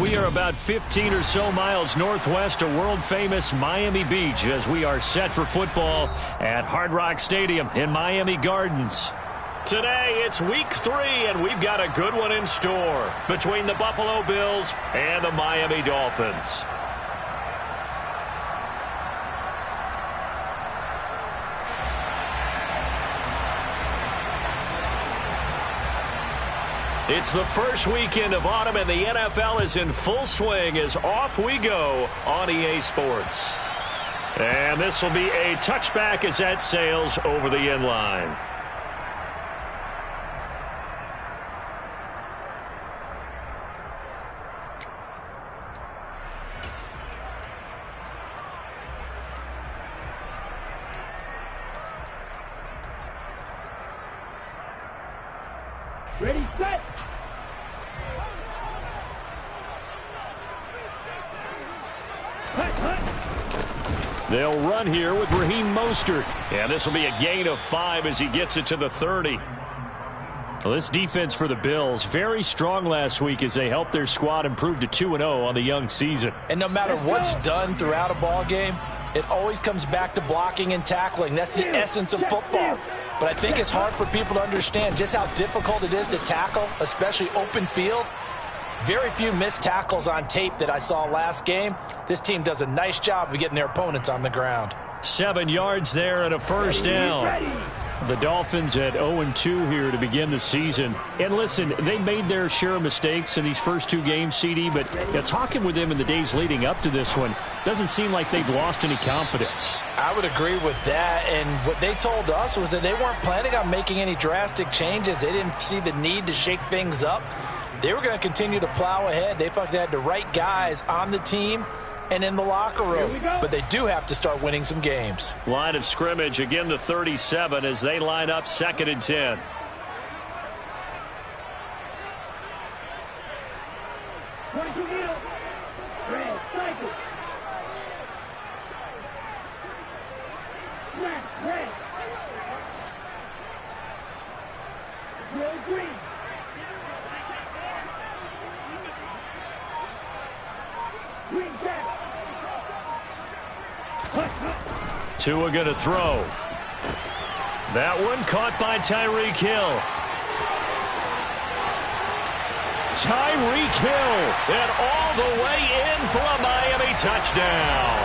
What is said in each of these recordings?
We are about 15 or so miles northwest of world-famous Miami Beach as we are set for football at Hard Rock Stadium in Miami Gardens. Today, it's week 3, and we've got a good one in store between the Buffalo Bills and the Miami Dolphins. It's the first weekend of autumn, and the NFL is in full swing as off we go on EA Sports. And this will be a touchback as that sails over the end line. Ready, set! They'll run here with Raheem Mostert. And this will be a gain of 5 as he gets it to the 30. Well, this defense for the Bills, very strong last week as they helped their squad improve to 2-0 on the young season. And no matter what's done throughout a ball game, it always comes back to blocking and tackling. That's the essence of football. But I think it's hard for people to understand just how difficult it is to tackle, especially open field. Very few missed tackles on tape that I saw last game. This team does a nice job of getting their opponents on the ground. 7 yards there and a first down. The Dolphins at 0-2 here to begin the season. And listen, they made their share of mistakes in these first 2 games, CD, but talking with them in the days leading up to this one, doesn't seem like they've lost any confidence. I would agree with that, and what they told us was that they weren't planning on making any drastic changes. They didn't see the need to shake things up. They were going to continue to plow ahead. They felt they had the right guys on the team and in the locker room, but they do have to start winning some games. Line of scrimmage, again the 37 as they line up 2nd and 10. Tua going to throw. That one caught by Tyreek Hill. Tyreek Hill, and all the way in for a Miami touchdown.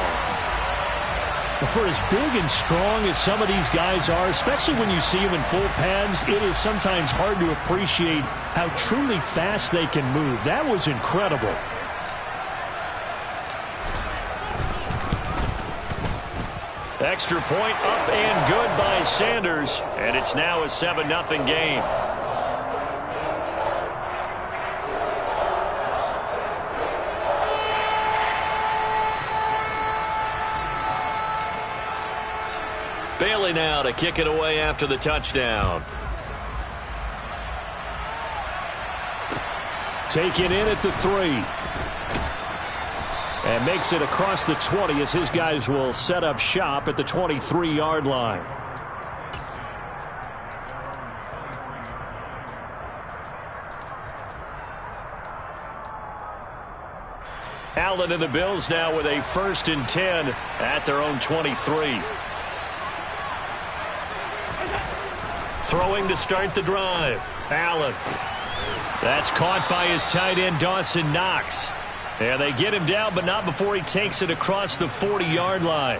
For as big and strong as some of these guys are, especially when you see them in full pads, it is sometimes hard to appreciate how truly fast they can move. That was incredible. Extra point up and good by Sanders, and it's now a 7-0 game. Bailey now to kick it away after the touchdown. Taken in at the 3. And makes it across the 20 as his guys will set up shop at the 23-yard line. Allen and the Bills now with a 1st and 10 at their own 23. Throwing to start the drive. Allen. That's caught by his tight end, Dawson Knox. And they get him down, but not before he takes it across the 40-yard line.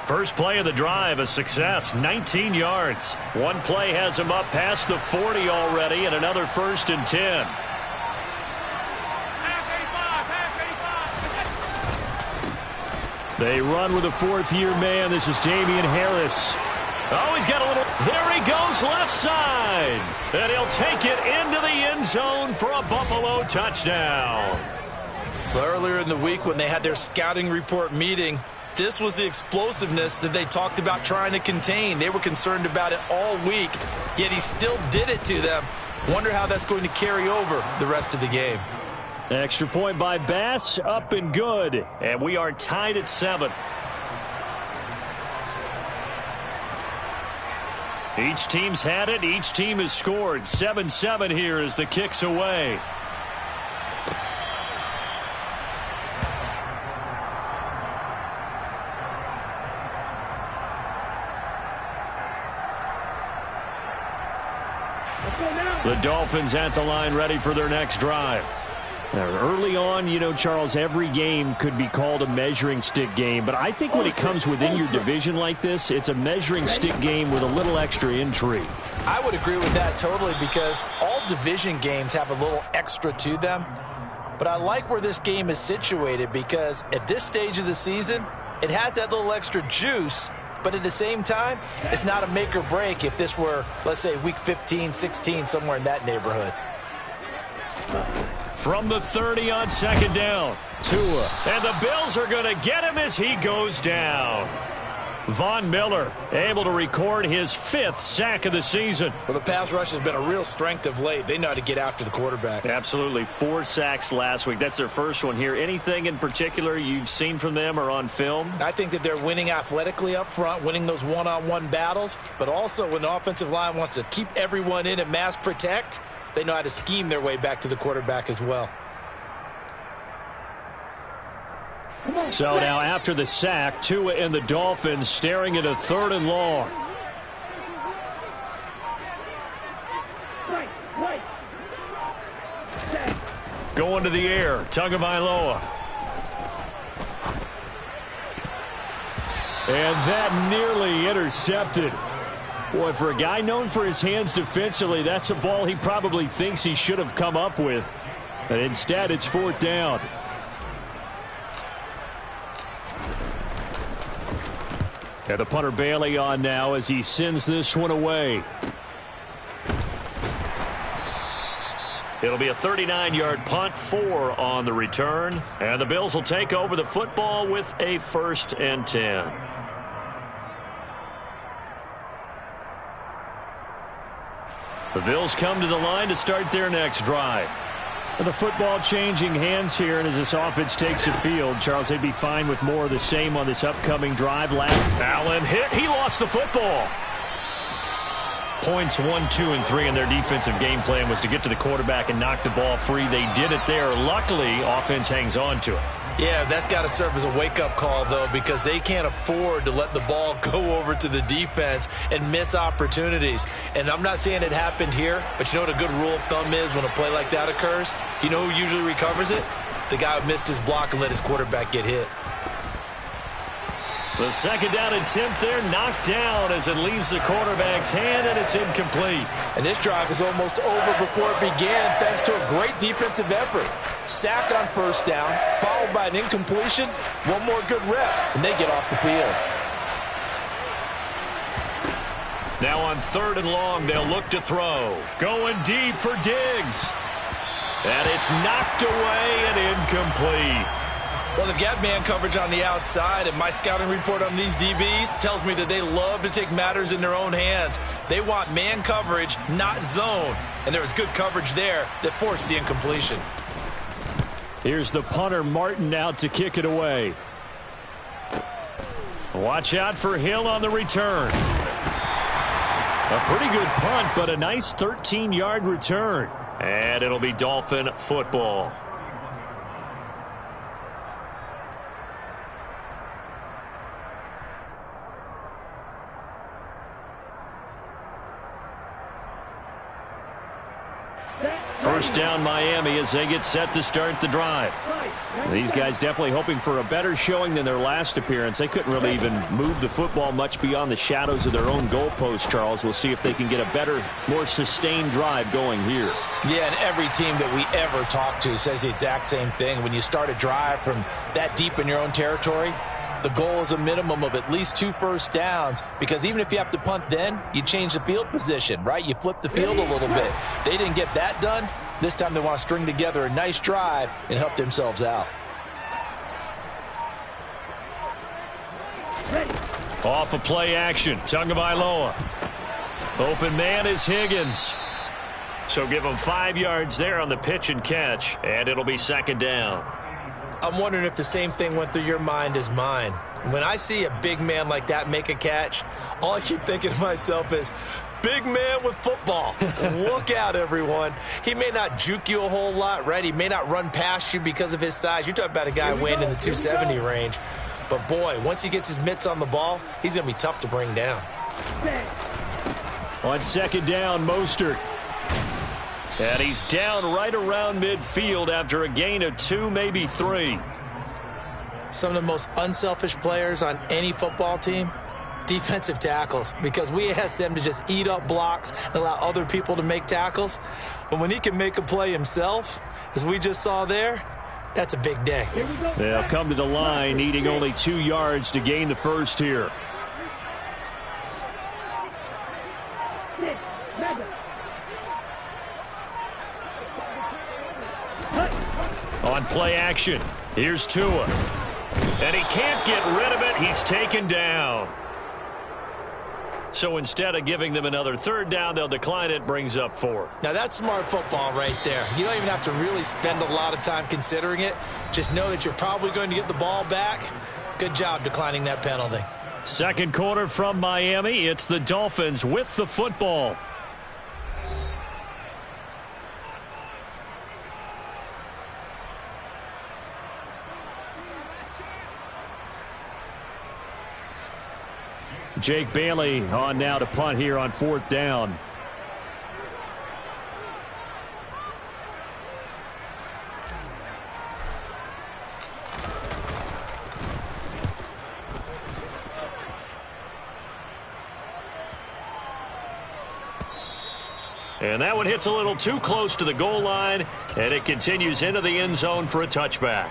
First play of the drive, a success, 19 yards. One play has him up past the 40 already, and another 1st and 10. They run with a 4th-year man. This is Damian Harris. Oh, he's got a little... There he goes, left side. And he'll take it into the end zone for a Buffalo touchdown. Earlier in the week when they had their scouting report meeting, this was the explosiveness that they talked about trying to contain. They were concerned about it all week, yet he still did it to them. Wonder how that's going to carry over the rest of the game. Extra point by Bass, up and good. And we are tied at 7. Each team's had it. Each team has scored. 7-7 here as the kick's away. The Dolphins at the line ready for their next drive. Now, early on, you know, Charles, every game could be called a measuring stick game. But I think when it comes within your division like this, it's a measuring stick game with a little extra intrigue. I would agree with that totally because all division games have a little extra to them. But I like where this game is situated because at this stage of the season, it has that little extra juice. But at the same time, it's not a make or break if this were, let's say, week 15, 16, somewhere in that neighborhood. From the 30 on second down, Tua. And the Bills are going to get him as he goes down. Von Miller able to record his 5th sack of the season. Well, the pass rush has been a real strength of late. They know how to get after the quarterback. Absolutely. 4 sacks last week. That's their first one here. Anything in particular you've seen from them or on film? I think that they're winning athletically up front, winning those one-on-one battles. But also when the offensive line wants to keep everyone in and mass protect, they know how to scheme their way back to the quarterback as well. So now after the sack, Tua and the Dolphins staring at a 3rd and long. Going to the air, Tagovailoa. And that nearly intercepted. Boy, for a guy known for his hands defensively, that's a ball he probably thinks he should have come up with. But instead, it's 4th down. And the punter Bailey on now as he sends this one away. It'll be a 39-yard punt, 4 on the return. And the Bills will take over the football with a 1st and 10. The Bills come to the line to start their next drive. And the football changing hands here, and as this offense takes the field, Charles, they'd be fine with more of the same on this upcoming drive. Allen hit. He lost the football. Points 1, 2, and 3 in their defensive game plan was to get to the quarterback and knock the ball free. They did it there. Luckily, offense hangs on to it. Yeah, that's got to serve as a wake-up call, though, because they can't afford to let the ball go over to the defense and miss opportunities. And I'm not saying it happened here, but you know what a good rule of thumb is when a play like that occurs? You know who usually recovers it? The guy who missed his block and let his quarterback get hit. The 2nd down attempt there knocked down as it leaves the quarterback's hand, and it's incomplete. And this drive is almost over before it began thanks to a great defensive effort. Sack on 1st down, followed by an incompletion, one more good rep, and they get off the field. Now on 3rd and long, they'll look to throw. Going deep for Diggs. And it's knocked away and incomplete. Well, they've got man coverage on the outside, and my scouting report on these DBs tells me that they love to take matters in their own hands. They want man coverage, not zone. And there was good coverage there that forced the incompletion. Here's the punter, Martin, out to kick it away. Watch out for Hill on the return. A pretty good punt, but a nice 13-yard return. And it'll be Dolphin football. First down Miami as they get set to start the drive. These guys definitely hoping for a better showing than their last appearance. They couldn't really even move the football much beyond the shadows of their own goalpost, Charles. We'll see if they can get a better, more sustained drive going here. Yeah, and every team that we ever talk to says the exact same thing. When you start a drive from that deep in your own territory, the goal is a minimum of at least 2 first downs, because even if you have to punt then, you change the field position, right? You flip the field a little bit. They didn't get that done. This time they want to string together a nice drive and help themselves out. Off of play action, Tagovailoa. Open man is Higgins. So give him 5 yards there on the pitch and catch, and it'll be 2nd down. I'm wondering if the same thing went through your mind as mine. When I see a big man like that make a catch, all I keep thinking to myself is, big man with football. Look out, everyone. He may not juke you a whole lot, right? He may not run past you because of his size. You're talking about a guy weighing in the 270 range. But, boy, once he gets his mitts on the ball, he's going to be tough to bring down. On 2nd down, Mostert. And he's down right around midfield after a gain of 2, maybe 3. Some of the most unselfish players on any football team, defensive tackles, because we ask them to just eat up blocks and allow other people to make tackles. But when he can make a play himself, as we just saw there, that's a big day. They'll come to the line, needing only 2 yards to gain the first here. On play action, here's Tua. And he can't get rid of it. He's taken down. So instead of giving them another 3rd down, they'll decline it, brings up 4. Now that's smart football right there. You don't even have to really spend a lot of time considering it. Just know that you're probably going to get the ball back. Good job declining that penalty. Second quarter from Miami. It's the Dolphins with the football. Jake Bailey on now to punt here on 4th down. And that one hits a little too close to the goal line, and it continues into the end zone for a touchback.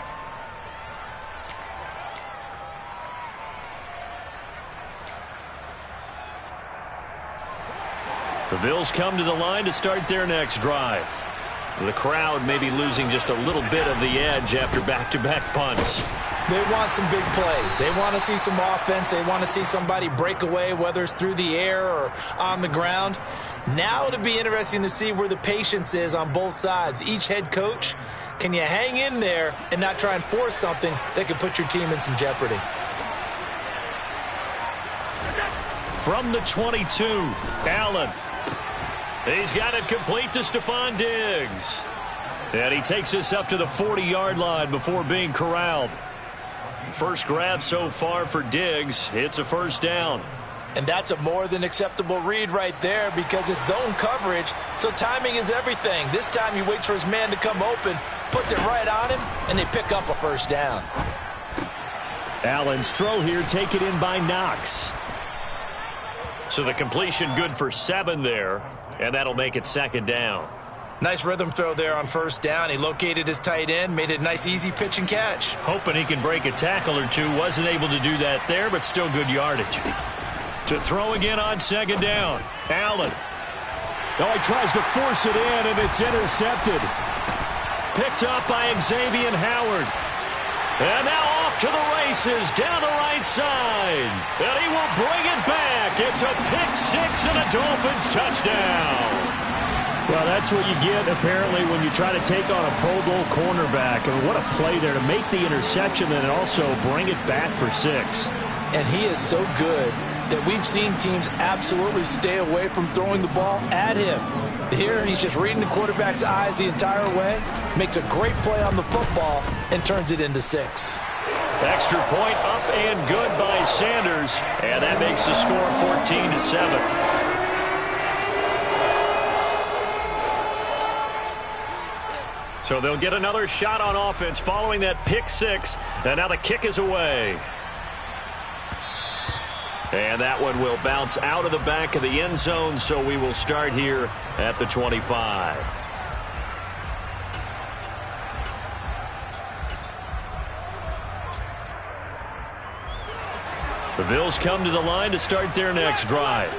The Bills come to the line to start their next drive. The crowd may be losing just a little bit of the edge after back-to-back punts. They want some big plays. They want to see some offense. They want to see somebody break away, whether it's through the air or on the ground. Now it'll be interesting to see where the patience is on both sides. Each head coach, can you hang in there and not try and force something that could put your team in some jeopardy? From the 22, Allen. He's got it complete to Stephon Diggs. And he takes this up to the 40-yard line before being corralled. First grab so far for Diggs. It's a 1st down. And that's a more than acceptable read right there because it's zone coverage, so timing is everything. This time he waits for his man to come open, puts it right on him, and they pick up a 1st down. Allen's throw here taken in by Knox. So the completion good for 7 there, and that'll make it 2nd down. Nice rhythm throw there on 1st down. He located his tight end, made it a nice easy pitch and catch. Hoping he can break a tackle or two. Wasn't able to do that there, but still good yardage. To throw again on 2nd down. Allen. Oh, he tries to force it in, and it's intercepted. Picked up by Xavier Howard. And now off to the races down the right side. And he will bring it back. It's a pick 6 and a Dolphins touchdown. Well, that's what you get, apparently, when you try to take on a Pro Bowl cornerback. I mean, what a play there to make the interception and also bring it back for 6. And he is so good that we've seen teams absolutely stay away from throwing the ball at him. Here, he's just reading the quarterback's eyes the entire way, makes a great play on the football, and turns it into 6. Extra point up and good by Sanders, and that makes the score 14-7. So they'll get another shot on offense following that pick 6, and now the kick is away. And that one will bounce out of the back of the end zone, so we will start here at the 25. The Bills come to the line to start their next drive.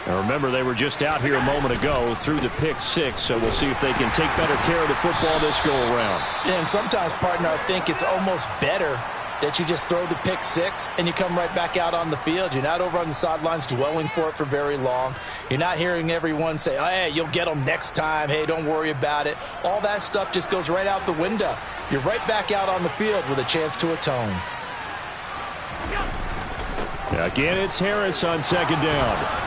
Now remember, they were just out here a moment ago through the pick 6, so we'll see if they can take better care of the football this go-around. And sometimes, partner, I think it's almost better that you just throw the pick 6 and you come right back out on the field. You're not over on the sidelines dwelling for it for very long. You're not hearing everyone say, oh, hey, you'll get them next time. Hey, don't worry about it. All that stuff just goes right out the window. You're right back out on the field with a chance to atone. Again, it's Harris on 2nd down.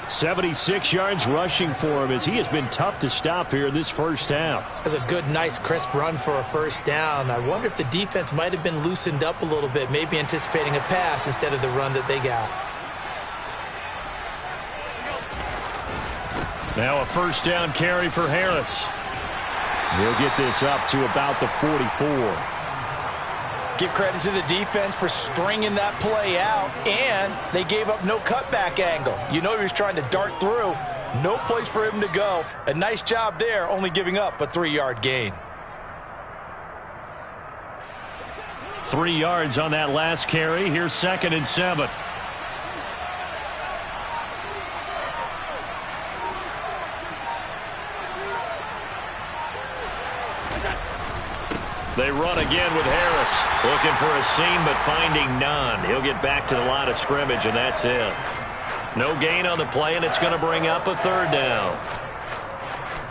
76 yards rushing for him as he has been tough to stop here in this first half. That's a good, nice, crisp run for a 1st down. I wonder if the defense might have been loosened up a little bit, maybe anticipating a pass instead of the run that they got. Now a first down carry for Harris. He'll get this up to about the 44. Give credit to the defense for stringing that play out, and they gave up no cutback angle. You know he was trying to dart through. No place for him to go. A nice job there, only giving up a 3-yard gain. 3 yards on that last carry. Here's 2nd and 7. They run again with Harris. Looking for a seam, but finding none. He'll get back to the line of scrimmage, and that's it. No gain on the play, and it's going to bring up a 3rd down.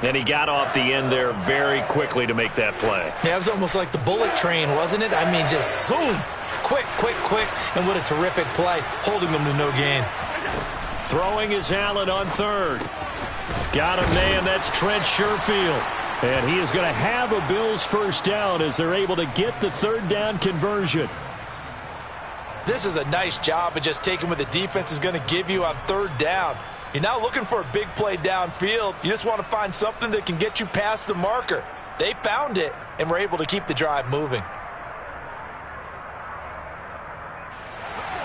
And he got off the end there very quickly to make that play. Yeah, it was almost like the bullet train, wasn't it? I mean, just zoom. Quick, quick, quick. And what a terrific play, holding them to no gain. Throwing is Allen on 3rd. Got a man, that's Trent Sherfield. And he is going to have a Bills first down as they're able to get the 3rd down conversion. This is a nice job of just taking what the defense is going to give you on 3rd down. You're not looking for a big play downfield. You just want to find something that can get you past the marker. They found it and were able to keep the drive moving.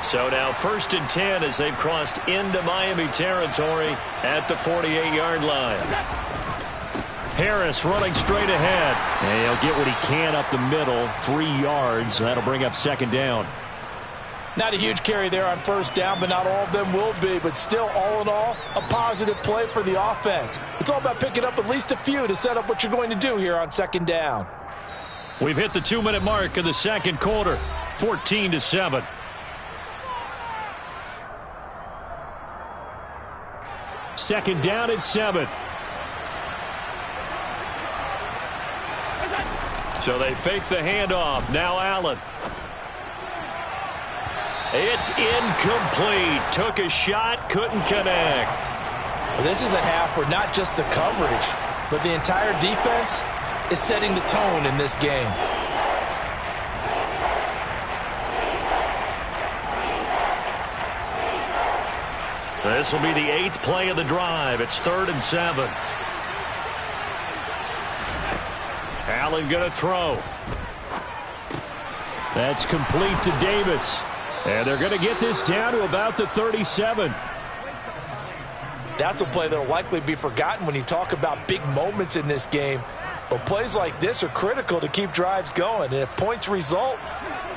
So now 1st and 10 as they've crossed into Miami territory at the 48-yard line. Harris running straight ahead. And he'll get what he can up the middle, 3 yards. That'll bring up 2nd down. Not a huge carry there on 1st down, but not all of them will be. But still, all in all, a positive play for the offense. It's all about picking up at least a few to set up what you're going to do here on 2nd down. We've hit the 2-minute mark of the 2nd quarter, 14-7. Second down at 7. So they fake the handoff. Now Allen. It's incomplete. Took a shot, couldn't connect. Well, this is a half where not just the coverage, but the entire defense is setting the tone in this game. This will be the 8th play of the drive. It's 3rd and 7. Allen going to throw. That's complete to Davis. And they're going to get this down to about the 37. That's a play that will likely be forgotten when you talk about big moments in this game. But plays like this are critical to keep drives going. And if points result,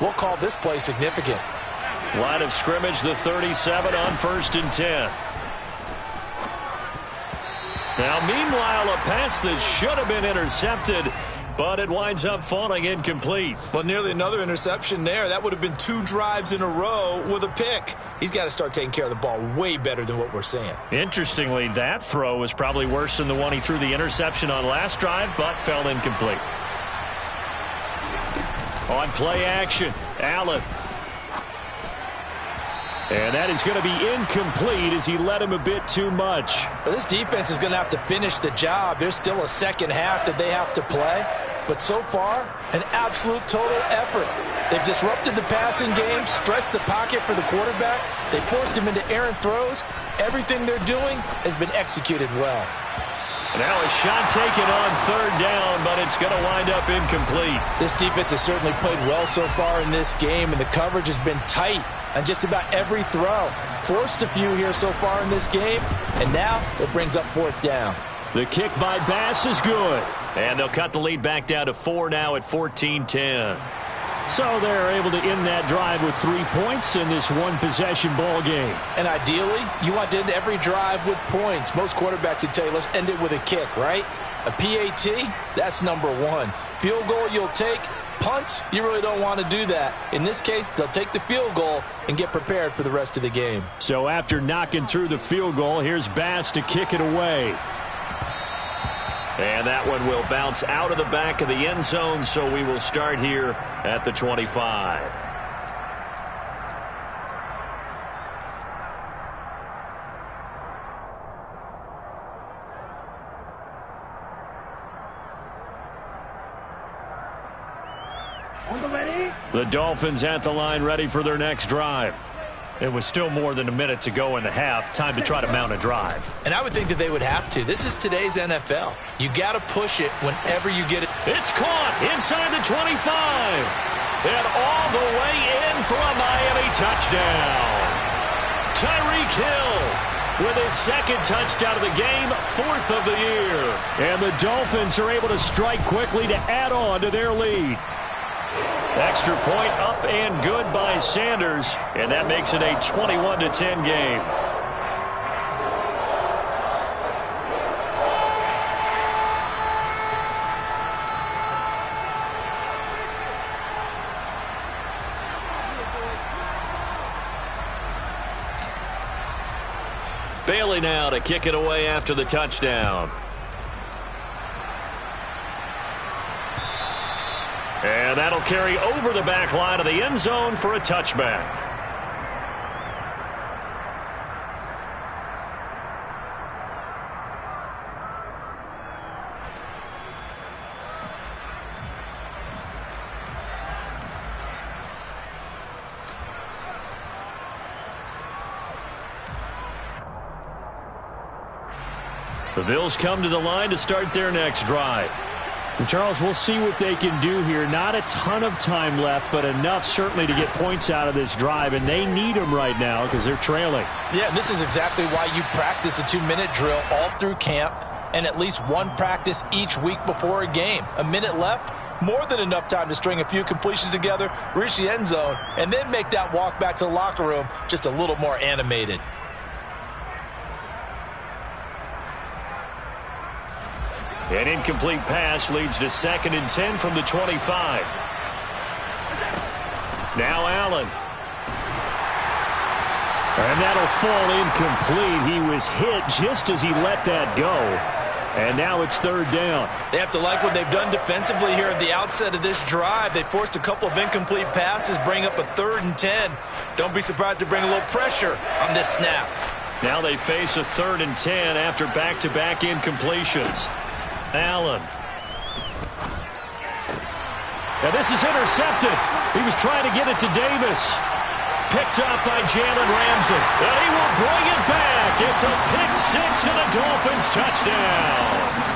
we'll call this play significant. Line of scrimmage, the 37 on 1st and 10. Now, meanwhile, a pass that should have been intercepted, but it winds up falling incomplete. Well, nearly another interception there. That would have been 2 drives in a row with a pick. He's got to start taking care of the ball way better than what we're seeing. Interestingly, that throw was probably worse than the one he threw the interception on last drive, but fell incomplete. On play action, Allen. And that is going to be incomplete as he led him a bit too much. Well, this defense is going to have to finish the job. There's still a second half that they have to play. But so far, an absolute total effort. They've disrupted the passing game, stressed the pocket for the quarterback. They forced him into errant throws. Everything they're doing has been executed well. Now a shot taken on 3rd down, but it's going to wind up incomplete. This defense has certainly played well so far in this game, and the coverage has been tight on just about every throw. Forced a few here so far in this game, and now it brings up 4th down. The kick by Bass is good, and they'll cut the lead back down to 4 now at 14-10. So they're able to end that drive with 3 points in this one-possession ball game. And ideally, you want to end every drive with points. Most quarterbacks would tell you, let's end it with a kick, right? A PAT, that's number 1. Field goal you'll take. Punts, you really don't want to do that. In this case, they'll take the field goal and get prepared for the rest of the game. So after knocking through the field goal, here's Bass to kick it away. And that one will bounce out of the back of the end zone, so we will start here at the 25. The Dolphins at the line ready for their next drive. It was still more than a minute to go in the half. Time to try to mount a drive. And I would think that they would have to. This is today's NFL. You got to push it whenever you get it. It's caught inside the 25. And all the way in for a Miami touchdown. Tyreek Hill with his second touchdown of the game, 4th of the year. And the Dolphins are able to strike quickly to add on to their lead. Extra point up and good by Sanders, and that makes it a 21-10 game. Bailey now to kick it away after the touchdown. And that'll carry over the back line of the end zone for a touchback. The Bills come to the line to start their next drive. And Charles, we'll see what they can do here. Not a ton of time left, but enough certainly to get points out of this drive, and they need them right now because they're trailing. Yeah, and this is exactly why you practice a 2-minute drill all through camp and at least one practice each week before a game. A minute left, more than enough time to string a few completions together, reach the end zone, and then make that walk back to the locker room just a little more animated. An incomplete pass leads to 2nd and 10 from the 25. Now Allen. And that'll fall incomplete. He was hit just as he let that go. And now it's 3rd down. They have to like what they've done defensively here at the outset of this drive. They forced a couple of incomplete passes, bring up a 3rd and 10. Don't be surprised to bring a little pressure on this snap. Now they face a 3rd and 10 after back-to-back incompletions. Allen. Now this is intercepted. He was trying to get it to Davis. Picked up by Jalen Ramsey. And he will bring it back. It's a pick-6 and a Dolphins touchdown.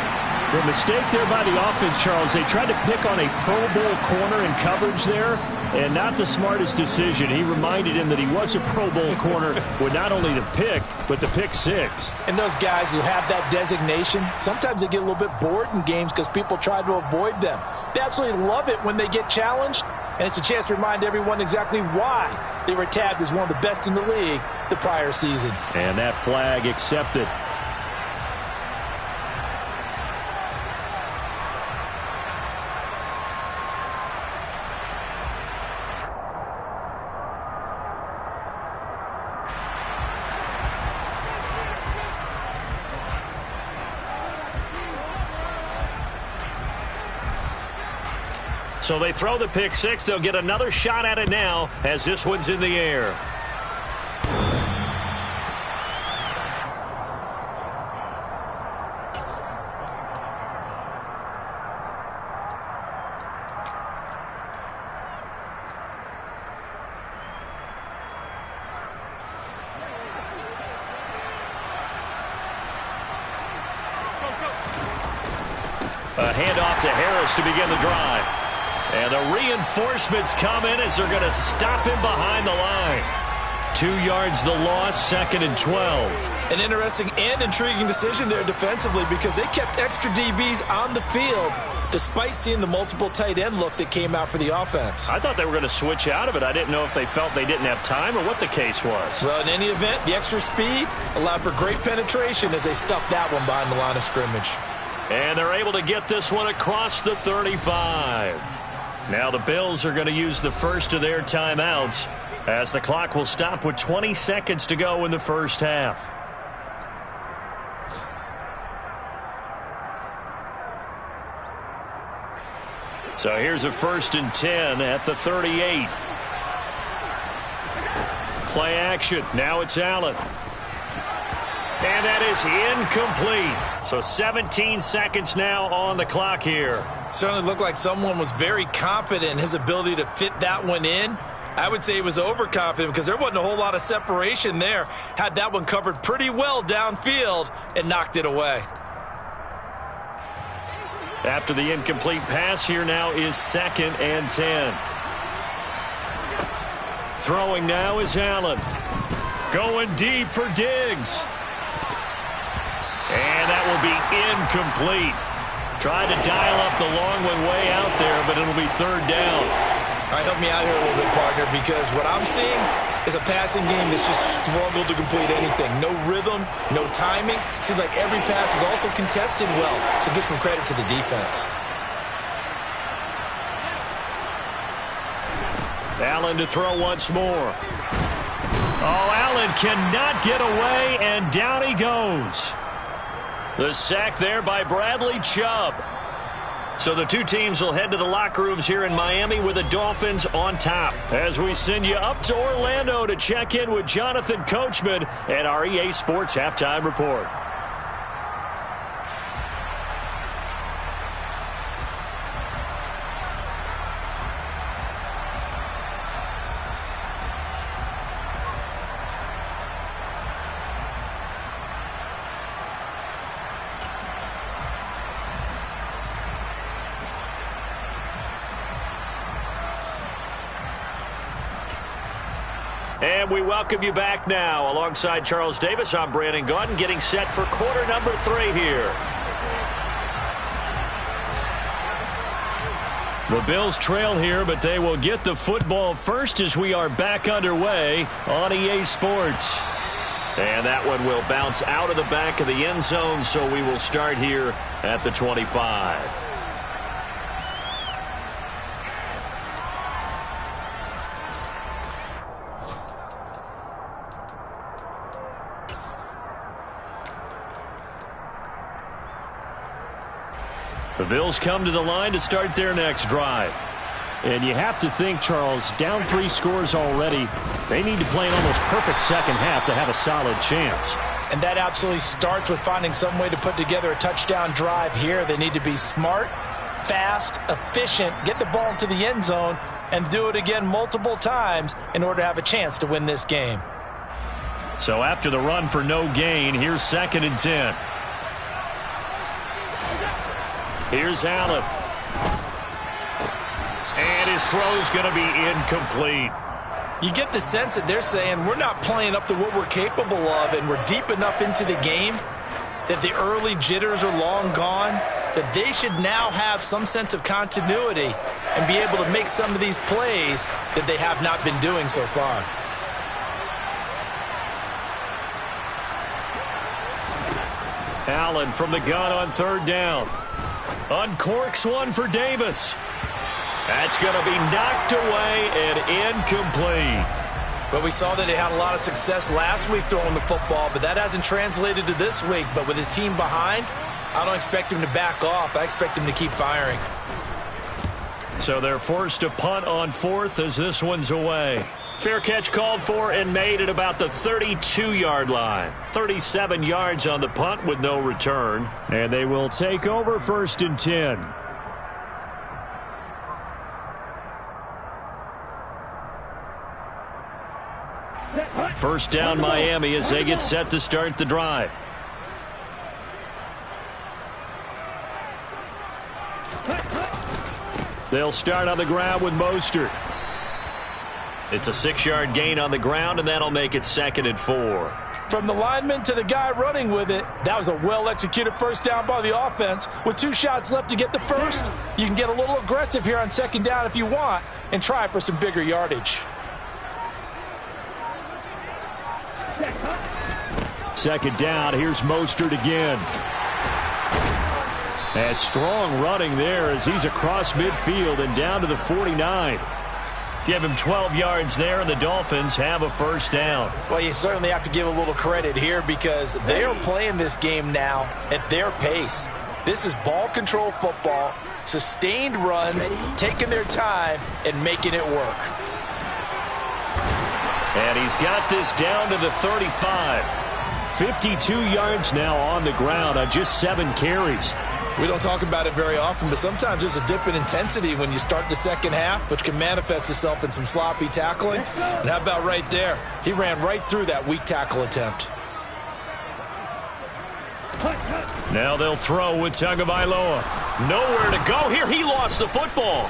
The mistake there by the offense, Charles, they tried to pick on a Pro Bowl corner in coverage there, and not the smartest decision. He reminded him that he was a Pro Bowl corner with not only the pick, but the pick-6. And those guys who have that designation, sometimes they get a little bit bored in games because people try to avoid them. They absolutely love it when they get challenged, and it's a chance to remind everyone exactly why they were tabbed as one of the best in the league the prior season. And that flag accepted. So they throw the pick-6. They'll get another shot at it now as this one's in the air. A handoff to Harris to begin the drive. And the reinforcements come in as they're going to stop him behind the line. 2 yards the loss, 2nd and 12. An interesting and intriguing decision there defensively because they kept extra DBs on the field despite seeing the multiple tight end look that came out for the offense. I thought they were going to switch out of it. I didn't know if they felt they didn't have time or what the case was. Well, in any event, the extra speed allowed for great penetration as they stuffed that one behind the line of scrimmage. And they're able to get this one across the 35. Now the Bills are going to use the first of their timeouts as the clock will stop with 20 seconds to go in the first half. So here's a 1st and 10 at the 38. Play action. Now it's Allen. And that is incomplete. So 17 seconds now on the clock here. Certainly looked like someone was very confident in his ability to fit that one in. I would say he was overconfident because there wasn't a whole lot of separation there. Had that one covered pretty well downfield and knocked it away. After the incomplete pass, here now is 2nd and 10. Throwing now is Allen. Going deep for Diggs. And that will be incomplete. Tried to dial up the long one way out there, but it'll be 3rd down. All right, help me out here a little bit, partner, because what I'm seeing is a passing game that's just struggled to complete anything. No rhythm, no timing. Seems like every pass is also contested well, so give some credit to the defense. Allen to throw once more. Oh, Allen cannot get away, and down he goes. The sack there by Bradley Chubb. So the two teams will head to the locker rooms here in Miami with the Dolphins on top. As we send you up to Orlando to check in with Jonathan Coachman at our EA Sports Halftime Report. And we welcome you back now. Alongside Charles Davis, I'm Brandon Gaudin, getting set for quarter number 3 here. The Bills trail here, but they will get the football first as we are back underway on EA Sports. And that one will bounce out of the back of the end zone, so we will start here at the 25. The Bills come to the line to start their next drive. And you have to think, Charles, down 3 scores already. They need to play an almost perfect second half to have a solid chance. And that absolutely starts with finding some way to put together a touchdown drive here. They need to be smart, fast, efficient, get the ball into the end zone, and do it again multiple times in order to have a chance to win this game. So after the run for no gain, here's 2nd and 10. Here's Allen. And his throw's going to be incomplete. You get the sense that they're saying we're not playing up to what we're capable of, and we're deep enough into the game that the early jitters are long gone, that they should now have some sense of continuity and be able to make some of these plays that they have not been doing so far. Allen from the gun on 3rd down. Uncorks one for Davis. That's going to be knocked away and incomplete. But we saw that they had a lot of success last week throwing the football, but that hasn't translated to this week. But with his team behind, I don't expect him to back off. I expect him to keep firing. So they're forced to punt on 4th as this one's away. Fair catch called for and made at about the 32-yard line. 37 yards on the punt with no return. And they will take over 1st and 10. First down Miami as they get set to start the drive. They'll start on the ground with Mostert. It's a 6-yard gain on the ground, and that'll make it 2nd and 4. From the lineman to the guy running with it, that was a well-executed first down by the offense. With 2 shots left to get the first, you can get a little aggressive here on 2nd down if you want and try for some bigger yardage. 2nd down, here's Mostert again. And strong running there as he's across midfield and down to the 49. Give him 12 yards there, and the Dolphins have a first down. Well, you certainly have to give a little credit here because they are playing this game now at their pace. This is ball control football, sustained runs, taking their time, and making it work. And he's got this down to the 35. 52 yards now on the ground on just 7 carries. We don't talk about it very often, but sometimes there's a dip in intensity when you start the second half, which can manifest itself in some sloppy tackling. And how about right there? He ran right through that weak tackle attempt. Now they'll throw with Tagovailoa. Nowhere to go here. He lost the football.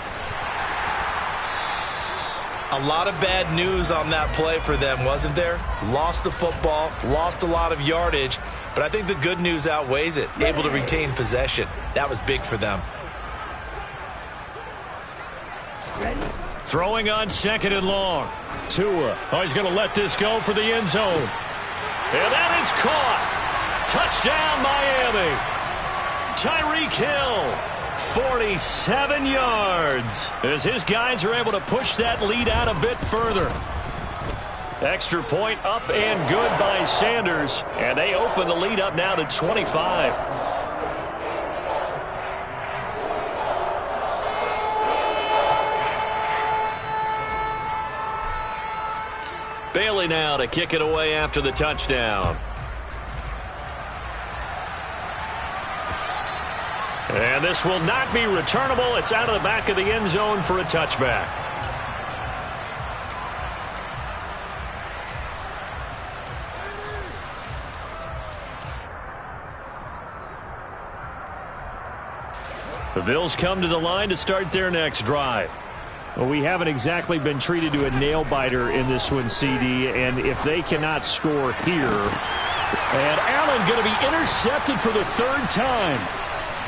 A lot of bad news on that play for them, wasn't there? Lost the football, lost a lot of yardage, but I think the good news outweighs it. Able to retain possession. That was big for them. Throwing on 2nd and long. Tua. Oh, he's going to let this go for the end zone. And that is caught. Touchdown, Miami. Tyreek Hill. 47 yards as his guys are able to push that lead out a bit further. Extra point up and good by Sanders, and they open the lead up now to 25. Bailey now to kick it away after the touchdown. And this will not be returnable. It's out of the back of the end zone for a touchback. The Bills come to the line to start their next drive. Well, we haven't exactly been treated to a nail-biter in this one, CD, and if they cannot score here. And Allen going to be intercepted for the 3rd time.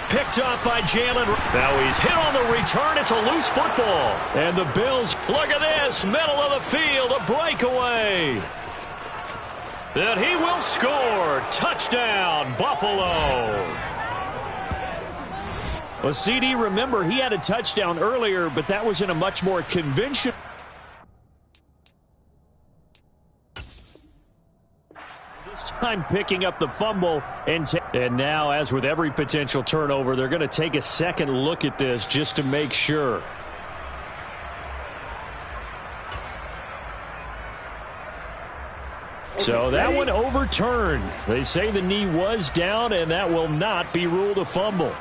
Picked up by Jalen. Now he's hit on the return. It's a loose football. And the Bills, look at this, middle of the field, a breakaway. And he will score. Touchdown, Buffalo. Well, CD, remember, he had a touchdown earlier, but that was in a much more conventional. This time picking up the fumble. And now, as with every potential turnover, they're going to take a second look at this just to make sure. So that one overturned. They say the knee was down, and that will not be ruled a fumble.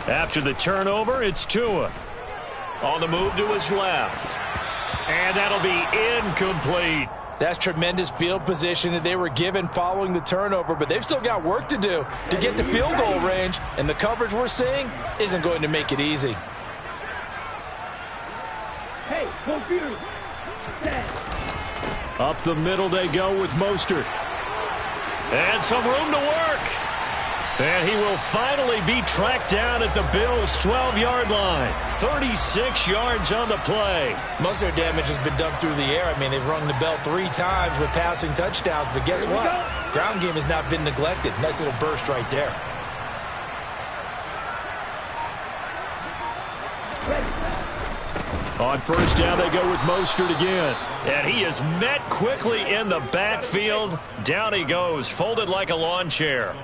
After the turnover, it's Tua. On the move to his left. And that'll be incomplete. That's tremendous field position that they were given following the turnover, but they've still got work to do to get to field goal range, and the coverage we're seeing isn't going to make it easy. Hey, computer. Up the middle they go with Mostert. And some room to work. And he will finally be tracked down at the Bills' 12-yard line. 36 yards on the play. Most of their damage has been done through the air. I mean, they've rung the bell 3 times with passing touchdowns, but guess what? Ground game has not been neglected. Nice little burst right there. On 1st down, they go with Mostert again. And he is met quickly in the backfield. Down he goes, folded like a lawn chair.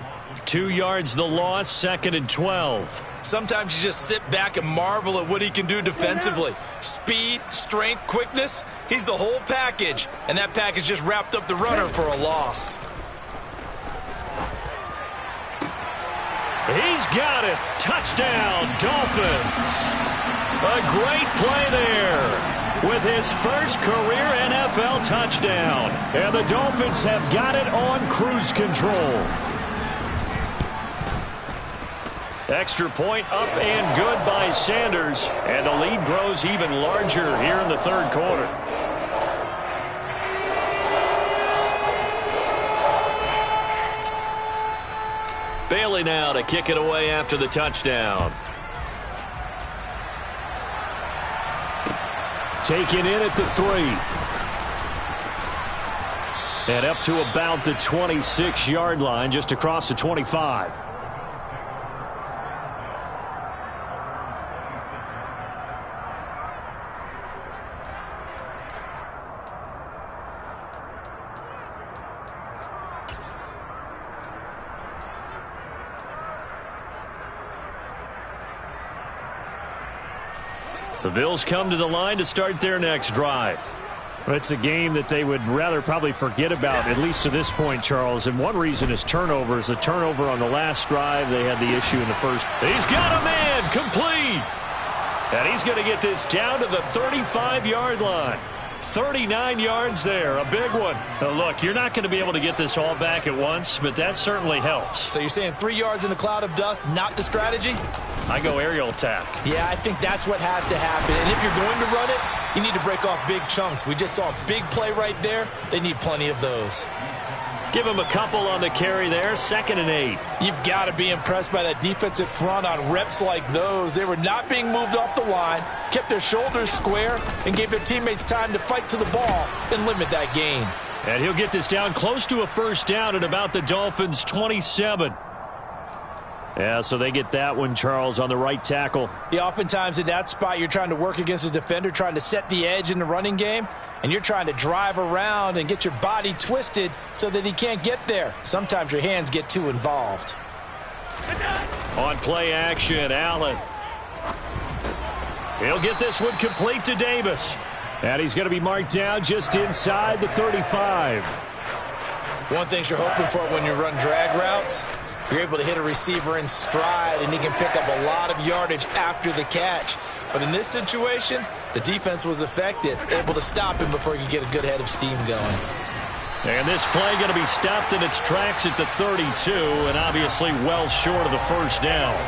2 yards the loss, 2nd and 12. Sometimes you just sit back and marvel at what he can do defensively. Speed, strength, quickness, he's the whole package. And that package just wrapped up the runner for a loss. He's got it. Touchdown, Dolphins. A great play there with his first career NFL touchdown. And the Dolphins have got it on cruise control. Extra point up and good by Sanders. And the lead grows even larger here in the 3rd quarter. Bailey now to kick it away after the touchdown. Taken in at the 3. And up to about the 26-yard line, just across the 25. The Bills come to the line to start their next drive. It's a game that they would rather probably forget about, at least to this point, Charles. And one reason is turnovers. A turnover on the last drive. They had the issue in the first. He's got a man complete. And he's going to get this down to the 35-yard line. 39 yards there, a big one. Now look, you're not going to be able to get this all back at once, but that certainly helps. So you're saying 3 yards in a cloud of dust, not the strategy? I go aerial attack. Yeah, I think that's what has to happen. And if you're going to run it, you need to break off big chunks. We just saw a big play right there. They need plenty of those. Give him a couple on the carry there, 2nd and 8. You've got to be impressed by that defensive front on reps like those. They were not being moved off the line, kept their shoulders square, and gave their teammates time to fight to the ball and limit that gain. And he'll get this down close to a first down at about the Dolphins' 27. Yeah, so they get that one, Charles, on the right tackle. Yeah, oftentimes in that spot, you're trying to work against a defender, trying to set the edge in the running game, and you're trying to drive around and get your body twisted so that he can't get there. Sometimes your hands get too involved. On play action, Allen. He'll get this one complete to Davis. And he's going to be marked down just inside the 35. One thing you're hoping for when you run drag routes, you're able to hit a receiver in stride, and he can pick up a lot of yardage after the catch. But in this situation, the defense was effective, able to stop him before he could get a good head of steam going. And this play going to be stopped in its tracks at the 32, and obviously well short of the first down.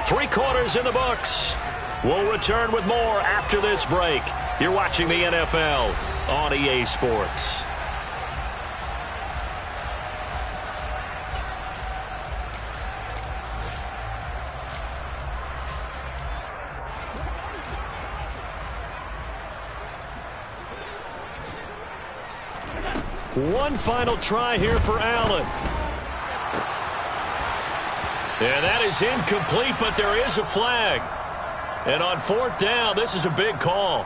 3 quarters in the books. We'll return with more after this break. You're watching the NFL on EA Sports. One final try here for Allen. And that is incomplete, but there is a flag. And on 4th down, this is a big call.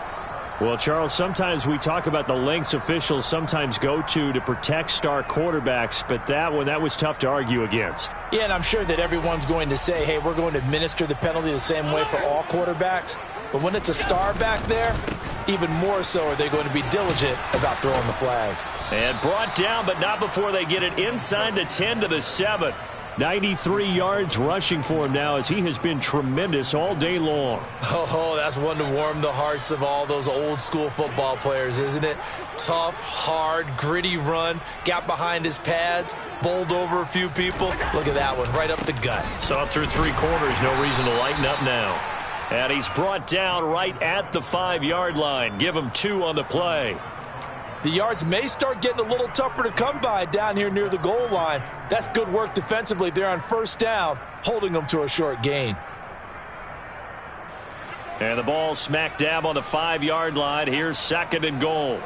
Well, Charles, sometimes we talk about the lengths officials sometimes go to protect star quarterbacks, but that was tough to argue against. Yeah, and I'm sure that everyone's going to say, hey, we're going to administer the penalty the same way for all quarterbacks. But when it's a star back there, even more so are they going to be diligent about throwing the flag. And brought down, but not before they get it inside the 10 to the 7. 93 yards rushing for him now as he has been tremendous all day long. Oh, that's one to warm the hearts of all those old school football players, isn't it? Tough, hard, gritty run, got behind his pads, bowled over a few people. Look at that one, right up the gut. Saw through 3 quarters, no reason to lighten up now. And he's brought down right at the 5-yard line. Give him 2 on the play. The yards may start getting a little tougher to come by down here near the goal line. That's good work defensively there on 1st down, holding them to a short gain. And the ball smack dab on the 5-yard line. Here's 2nd and goal.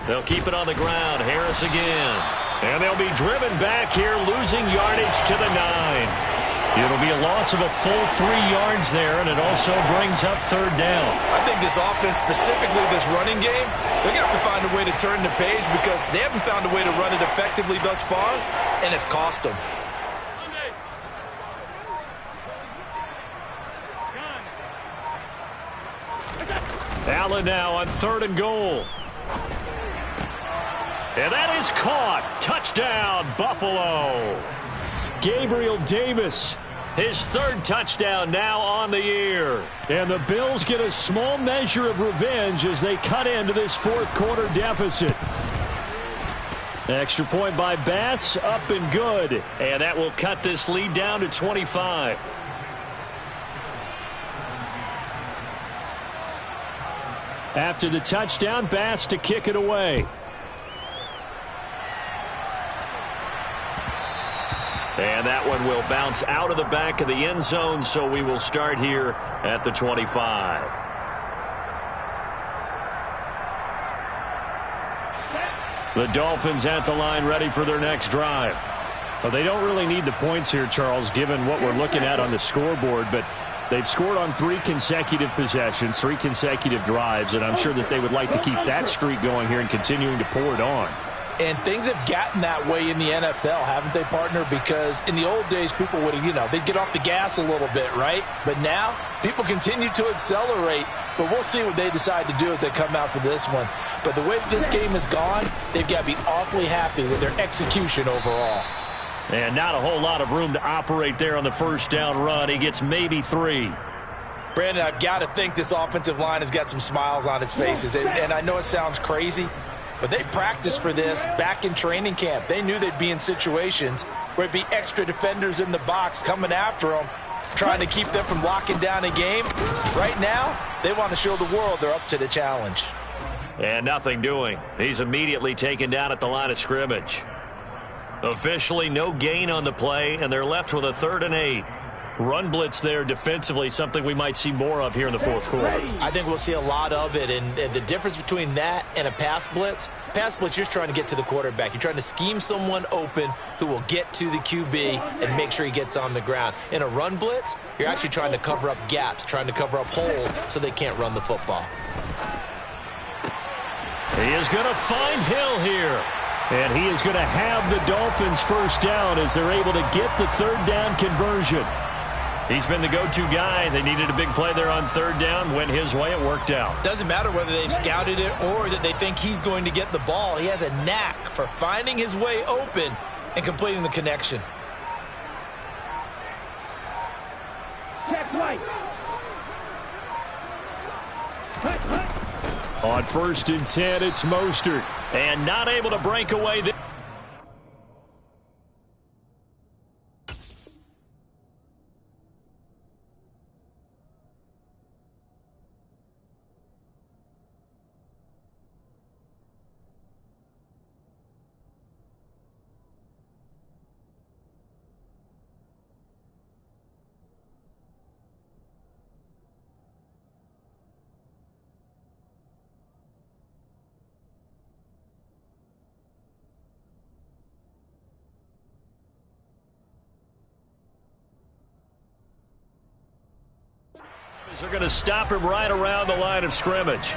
They'll keep it on the ground. Harris again. And they'll be driven back here, losing yardage to the 9. It'll be a loss of a full 3 yards there, and it also brings up 3rd down. I think this offense, specifically this running game, they're going to have to find a way to turn the page because they haven't found a way to run it effectively thus far, and it's cost them. Allen now on 3rd and goal. And that is caught. Touchdown, Buffalo. Gabriel Davis, his 3rd touchdown now on the year. And the Bills get a small measure of revenge as they cut into this 4th quarter deficit. Extra point by Bass, up and good. And that will cut this lead down to 25. After the touchdown, Bass to kick it away. And that one will bounce out of the back of the end zone, so we will start here at the 25. The Dolphins at the line ready for their next drive. Well, they don't really need the points here, Charles, given what we're looking at on the scoreboard, but they've scored on 3 consecutive possessions, 3 consecutive drives, and I'm sure that they would like to keep that streak going here and continuing to pour it on. And things have gotten that way in the NFL, haven't they, partner? Because in the old days, people would have, they'd get off the gas a little bit, right? But now, people continue to accelerate. But we'll see what they decide to do as they come out for this one. But the way that this game has gone, they've got to be awfully happy with their execution overall. And not a whole lot of room to operate there on the first down run. He gets maybe 3. Brandon, I've got to think this offensive line has got some smiles on its faces. And I know it sounds crazy, but they practiced for this back in training camp. They knew they'd be in situations where it'd be extra defenders in the box coming after them, trying to keep them from locking down a game. Right now, they want to show the world they're up to the challenge. And nothing doing. He's immediately taken down at the line of scrimmage. Officially no gain on the play, and they're left with a 3rd and 8. Run blitz there defensively, something we might see more of here in the fourth quarter. I think we'll see a lot of it, and the difference between that and a pass blitz, you're just trying to get to the quarterback. You're trying to scheme someone open who will get to the QB and make sure he gets on the ground. In a run blitz, you're actually trying to cover up gaps, trying to cover up holes so they can't run the football. He is going to find Hill here. And he is going to have the Dolphins first down as they're able to get the 3rd down conversion. He's been the go-to guy. They needed a big play there on 3rd down. Went his way. It worked out. Doesn't matter whether they've scouted it or that they think he's going to get the ball. He has a knack for finding his way open and completing the connection. Check right. On 1st and 10, it's Mostert. And not able to break away. They're going to stop him right around the line of scrimmage.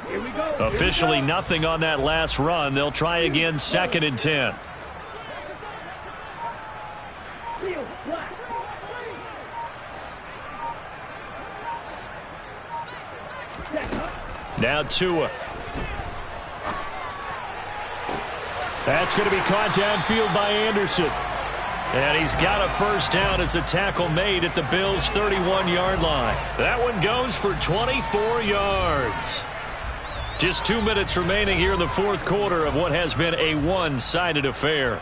Here we go. Officially nothing on that last run. They'll try again 2nd and 10. Now Tua. That's going to be caught downfield by Anderson. And he's got a first down as a tackle made at the Bills' 31-yard line. That one goes for 24 yards. Just 2 minutes remaining here in the fourth quarter of what has been a one-sided affair.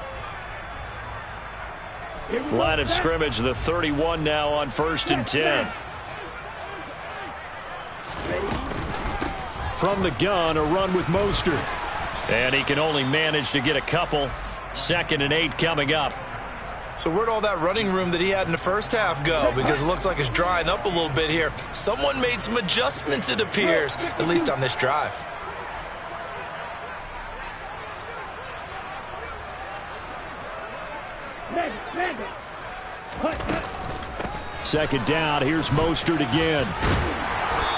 Line of scrimmage, the 31 now on 1st and 10. From the gun, a run with Mostert. And he can only manage to get a couple. 2nd and 8 coming up. So where'd all that running room that he had in the first half go? Because it looks like it's drying up a little bit here. Someone made some adjustments, it appears, at least on this drive. Second down, here's Mostert again.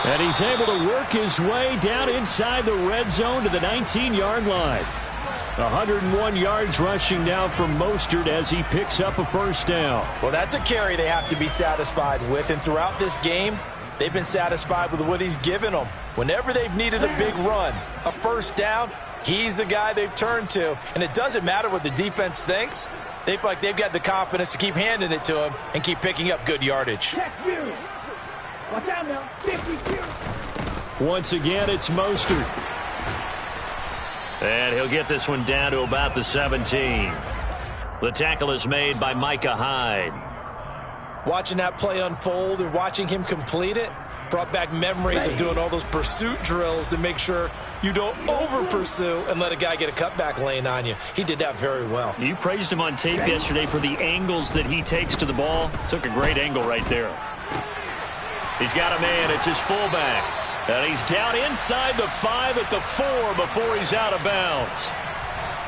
And he's able to work his way down inside the red zone to the 19-yard line. 101 yards rushing now from Mostert as he picks up a first down. Well, that's a carry they have to be satisfied with. And throughout this game, they've been satisfied with what he's given them. Whenever they've needed a big run, a first down, he's the guy they've turned to. And it doesn't matter what the defense thinks. They feel like they've got the confidence to keep handing it to him and keep picking up good yardage. Watch out now. 52. Once again, it's Mostert. And he'll get this one down to about the 17. The tackle is made by Micah Hyde. Watching that play unfold and watching him complete it brought back memories of doing all those pursuit drills to make sure you don't over-pursue and let a guy get a cutback lane on you. He did that very well. You praised him on tape yesterday for the angles that he takes to the ball. Took a great angle right there. He's got a man. It's his fullback. And he's down inside the 5 at the 4 before he's out of bounds.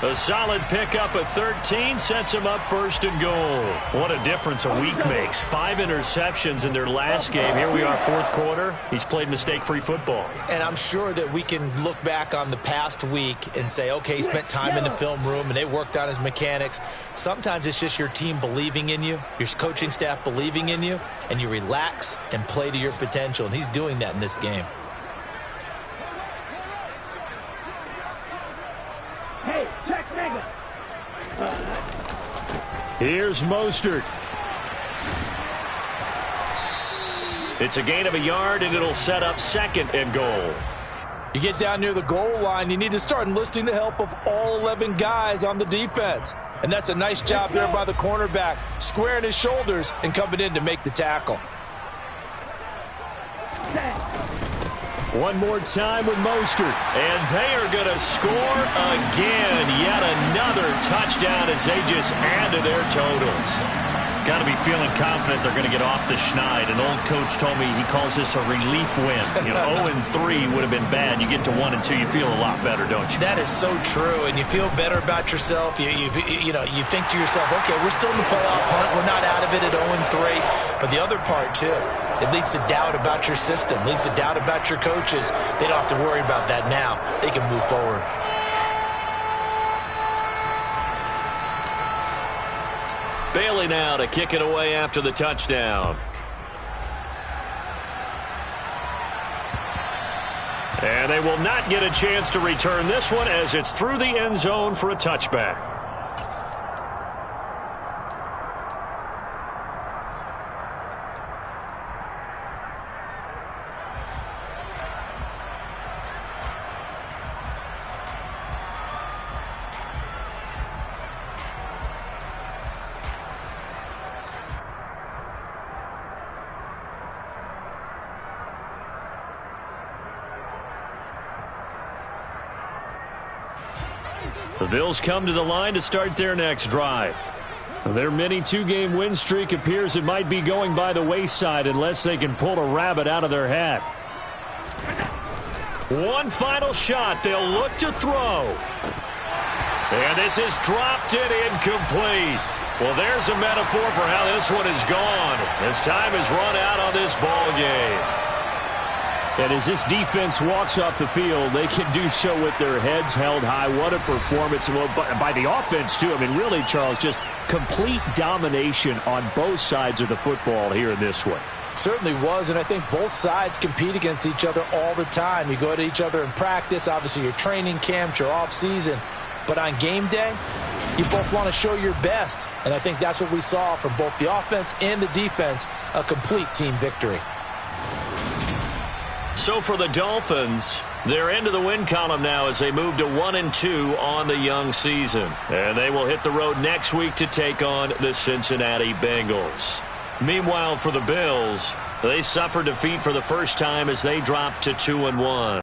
A solid pickup at 13 sets him up first and goal. What a difference a week makes. 5 interceptions in their last game. Here we are, fourth quarter. He's played mistake-free football. And I'm sure that we can look back on the past week and say, okay, he spent time in the film room and they worked on his mechanics. Sometimes it's just your team believing in you, your coaching staff believing in you, and you relax and play to your potential. And he's doing that in this game. Hey, check nigga. Here's Mostert. It's a gain of a yard, and it'll set up second and goal. You get down near the goal line, you need to start enlisting the help of all 11 guys on the defense. And that's a nice job there by the cornerback, squaring his shoulders and coming in to make the tackle. One more time with Mostert. And they are going to score again. Yet another touchdown as they just add to their totals. Got to be feeling confident they're going to get off the schneid. An old coach told me he calls this a relief win. 0-3 would have been bad. You get to 1 and 2, you feel a lot better, don't you? That is so true, and you feel better about yourself. You think to yourself, okay, we're still in the playoff hunt. We're not out of it at 0-3. But the other part, too, it leads to doubt about your system, leads to doubt about your coaches. They don't have to worry about that now. They can move forward. Bailey now to kick it away after the touchdown. And they will not get a chance to return this one as it's through the end zone for a touchback. The Bills come to the line to start their next drive. Their mini 2-game win streak appears it might be going by the wayside unless they can pull a rabbit out of their hat. One final shot. They'll look to throw. And this is dropped it incomplete. Well, there's a metaphor for how this one is gone. As time has run out on this ball game. And as this defense walks off the field, they can do so with their heads held high. What a performance. Well, by the offense, too. I mean, really, Charles, just complete domination on both sides of the football here in this one. Certainly was, and I think both sides compete against each other all the time. You go at each other in practice, obviously your training camps, your off-season. But on game day, you both want to show your best. And I think that's what we saw from both the offense and the defense, a complete team victory. So for the Dolphins, they're into the win column now as they move to 1-2 on the young season. And they will hit the road next week to take on the Cincinnati Bengals. Meanwhile, for the Bills, they suffered defeat for the first time as they dropped to 2-1.